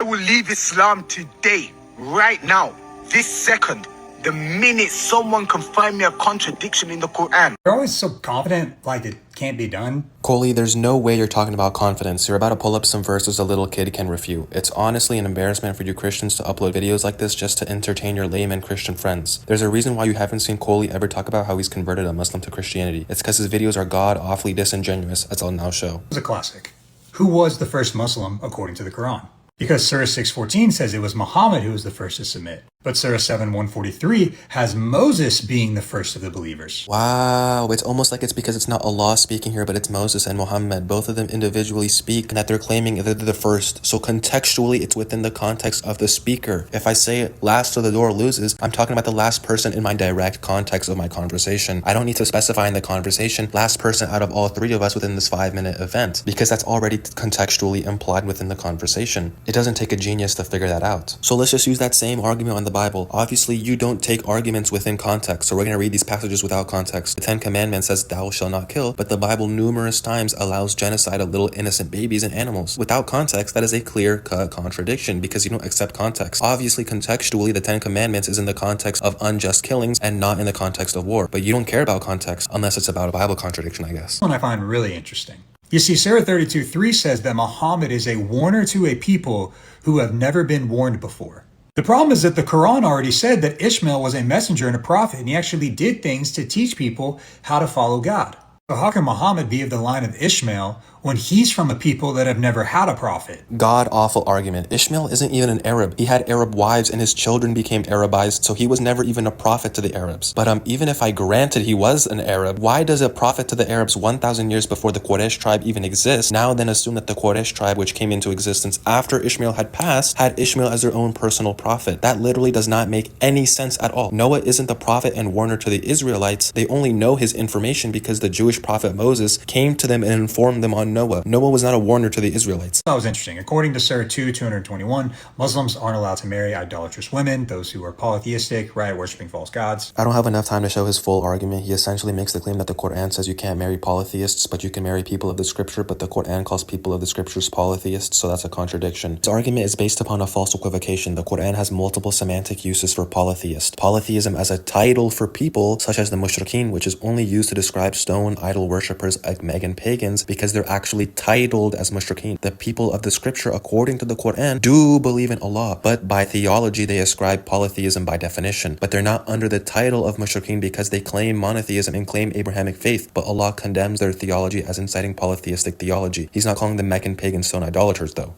will leave Islam today, right now, this second, the minute someone can find me a contradiction in the Quran. You're always so confident, like it can't be done. Coley, there's no way you're talking about confidence. You're about to pull up some verses a little kid can refute. It's honestly an embarrassment for you Christians to upload videos like this just to entertain your layman Christian friends. There's a reason why you haven't seen Coley ever talk about how he's converted a Muslim to Christianity. It's because his videos are god-awfully disingenuous, as I'll now show. It's a classic. Who was the first Muslim according to the Quran? Because Surah 6:14 says it was Muhammad who was the first to submit. But Surah 7:143 has Moses being the first of the believers. Wow, it's almost like it's because it's not Allah speaking here, but it's Moses and Muhammad. Both of them individually speak, and that they're claiming that they're the first. So contextually, it's within the context of the speaker. If I say last to the door loses, I'm talking about the last person in my direct context of my conversation. I don't need to specify in the conversation last person out of all three of us within this 5-minute event, because that's already contextually implied within the conversation. It doesn't take a genius to figure that out. So let's just use that same argument on the Bible. Obviously, you don't take arguments within context, so we're going to read these passages without context. The 10 Commandments says, "Thou shalt not kill," but the Bible numerous times allows genocide of little innocent babies and animals. Without context, that is a clear-cut contradiction because you don't accept context. Obviously, contextually, the 10 Commandments is in the context of unjust killings and not in the context of war, but you don't care about context unless it's about a Bible contradiction, I guess. One I find really interesting. You see, Surah 32:3 says that Muhammad is a warner to a people who have never been warned before. The problem is that the Quran already said that Ishmael was a messenger and a prophet, and he actually did things to teach people how to follow God. So how can Muhammad be of the line of Ishmael when he's from a people that have never had a prophet? God-awful argument. Ishmael isn't even an Arab. He had Arab wives and his children became Arabized, so he was never even a prophet to the Arabs. But even if I granted he was an Arab, why does a prophet to the Arabs 1,000 years before the Quraysh tribe even exists now then assume that the Quraysh tribe, which came into existence after Ishmael had passed, had Ishmael as their own personal prophet? That literally does not make any sense at all. Noah isn't the prophet and warner to the Israelites. They only know his information because the Jewish prophet Moses came to them and informed them on Noah. Noah was not a warner to the Israelites. That was interesting. According to Surah 2:221, Muslims aren't allowed to marry idolatrous women, those who are polytheistic, right, worshipping false gods. I don't have enough time to show his full argument. He essentially makes the claim that the Quran says you can't marry polytheists, but you can marry people of the scripture, but the Quran calls people of the scriptures polytheists, so that's a contradiction. His argument is based upon a false equivocation. The Quran has multiple semantic uses for polytheist. Polytheism as a title for people, such as the mushrikeen, which is only used to describe stone idol worshippers like Megan pagans because they're actually titled as mushrikeen. The people of the scripture, according to the Quran, do believe in Allah, but by theology they ascribe polytheism by definition. But they're not under the title of mushrikeen because they claim monotheism and claim Abrahamic faith, but Allah condemns their theology as inciting polytheistic theology. He's not calling the Meccan pagan stone idolaters though.